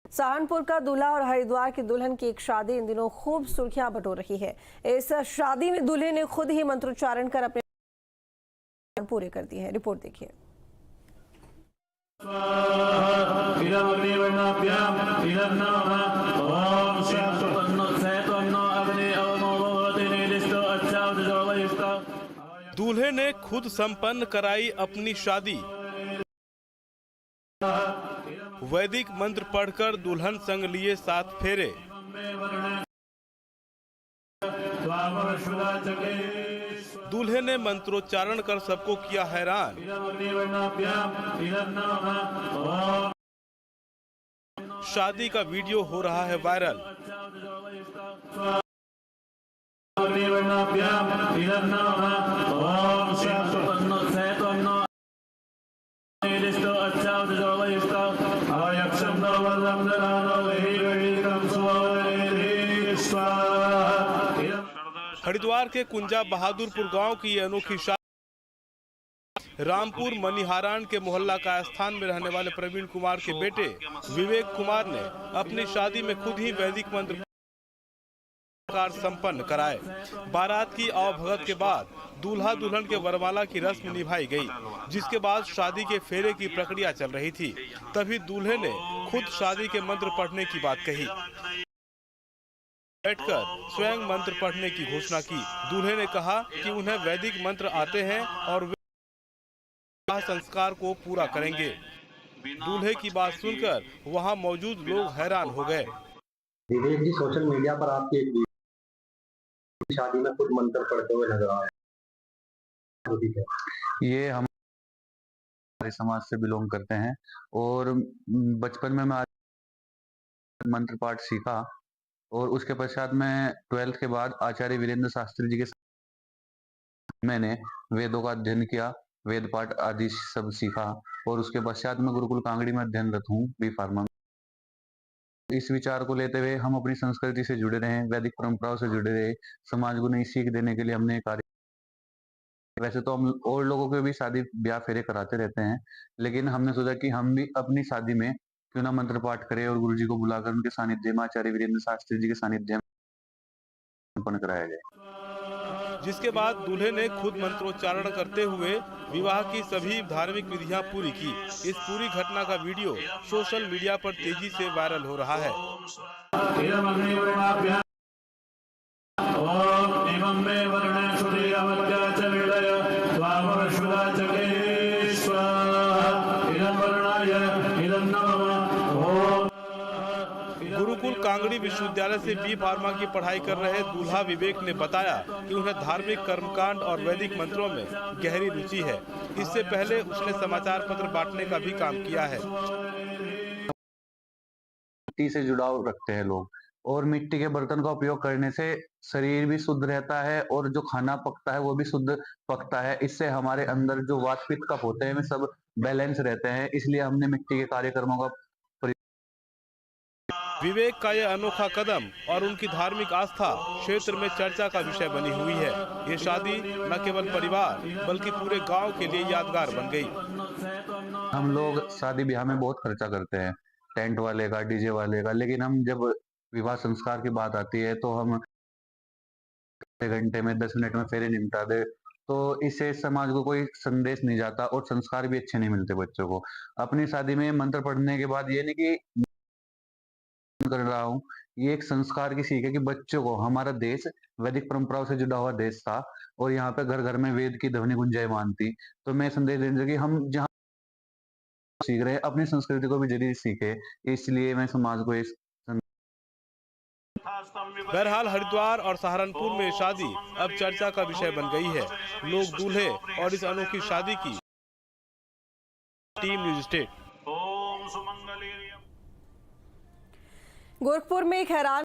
सहारनपुर का दूल्हा और हरिद्वार की दुल्हन की एक शादी इन दिनों खूब सुर्खियां बटोर रही है। इस शादी में दूल्हे ने खुद ही मंत्रोच्चारण कर अपने पूरे कर दिए हैं। रिपोर्ट देखिए। दूल्हे ने खुद संपन्न कराई अपनी शादी। वैदिक मंत्र पढ़कर दुल्हन संग लिए 7 फेरे। दूल्हे ने मंत्रोच्चारण कर सबको किया हैरान। शादी का वीडियो हो रहा है वायरल। हरिद्वार के कुंजा बहादुरपुर गांव की ये अनोखी शादी रामपुर मनिहारान के मोहल्ला का स्थान में रहने वाले प्रवीण कुमार के बेटे विवेक कुमार ने अपनी शादी में खुद ही वैदिक मंत्र संपन्न कराए। बारात की आवभगत के बाद दूल्हा दुल्हन के वरमाला की रस्म निभाई गई, जिसके बाद शादी के फेरे की प्रक्रिया चल रही थी। तभी दूल्हे ने खुद शादी के मंत्र पढ़ने की बात कही, बैठकर स्वयं मंत्र पढ़ने की घोषणा की। दूल्हे ने कहा कि उन्हें वैदिक मंत्र आते हैं और वे विवाह संस्कार को पूरा करेंगे। दूल्हे की बात सुनकर वहां मौजूद लोग हैरान हो गए। विवेक जी, सोशल मीडिया पर आपकी एक शादी में खुद मंत्र पढ़ते हुए नजर आए। ये हमारे समाज से बिलोंग करते हैं और बचपन में मैं मंत्र पाठ सीखा और उसके पश्चात मैं 12th के बाद आचार्य वीरेंद्र शास्त्री जी के साथ मैंने वेदों का अध्ययन किया, वेद पाठ आदि सब सीखा और उसके पश्चात मैं गुरुकुल कांगड़ी में अध्ययनरत हूँ बी फार्मा। इस विचार को लेते हुए हम अपनी संस्कृति से जुड़े रहे, वैदिक परंपराओं से जुड़े रहे, समाज को नई सीख देने के लिए हमने कार्य। वैसे तो हम और लोगों के भी शादी ब्याह फेरे कराते रहते हैं, लेकिन हमने सोचा कि हम भी अपनी शादी में क्यों ना मंत्र पाठ करें और गुरु जी को बुलाकर उनके सानिध्य में आचार्य वीरेंद्र शास्त्री जी के सानिध्य में संपन्न कराया जाए। जिसके बाद दूल्हे ने खुद मंत्रोच्चारण करते हुए विवाह की सभी धार्मिक विधियां पूरी की। इस पूरी घटना का वीडियो सोशल मीडिया पर तेजी से वायरल हो रहा है। गुरुकुल कांगड़ी विश्वविद्यालय से बी फार्मा की पढ़ाई कर रहे दूल्हा विवेक ने बताया कि उन्हें धार्मिक कर्मकांड और वैदिक मंत्रों में गहरी रुचि है। इससे पहले उसने समाचार पत्र बांटने का भी काम किया है। मिट्टी से जुड़ाव रखते हैं लोग और मिट्टी के बर्तन का उपयोग करने से शरीर भी शुद्ध रहता है और जो खाना पकता है वो भी शुद्ध पकता है। इससे हमारे अंदर जो वात पित्त कफ होते हैं वे सब बैलेंस रहते हैं, इसलिए हमने मिट्टी के कार्यक्रमों का। विवेक का यह अनोखा कदम और उनकी धार्मिक आस्था क्षेत्र में चर्चा का विषय बनी हुई है। ये शादी न केवल परिवार बल्कि पूरे गांव के लिए यादगार बन गई। हम लोग शादी ब्याह में बहुत खर्चा करते हैं, टेंट वाले का, डीजे वाले का, लेकिन हम जब विवाह संस्कार की बात आती है तो हम घंटे में 10 मिनट में फेरे निपटा दे, तो इससे समाज को कोई संदेश नहीं जाता और संस्कार भी अच्छे नहीं मिलते बच्चों को। अपनी शादी में मंत्र पढ़ने के बाद ये नहीं कि कर रहा हूँ, ये एक संस्कार की सीख है कि बच्चों को, हमारा देश वैदिक परंपराओं से जुड़ा हुआ देश था और यहाँ पे घर घर में वेद की ध्वनि गुंजायमान थी, तो मैं संदेश देने कि हम जहाँ सीख रहे हैं अपनी संस्कृति को भी जरूर सीखे, इसलिए मैं समाज को इस। बहरहाल हरिद्वार और सहारनपुर में शादी अब चर्चा का विषय बन गई है। लोग दूल्हे और इस अनोखी शादी की। Team news state. गोरखपुर में एक हैरान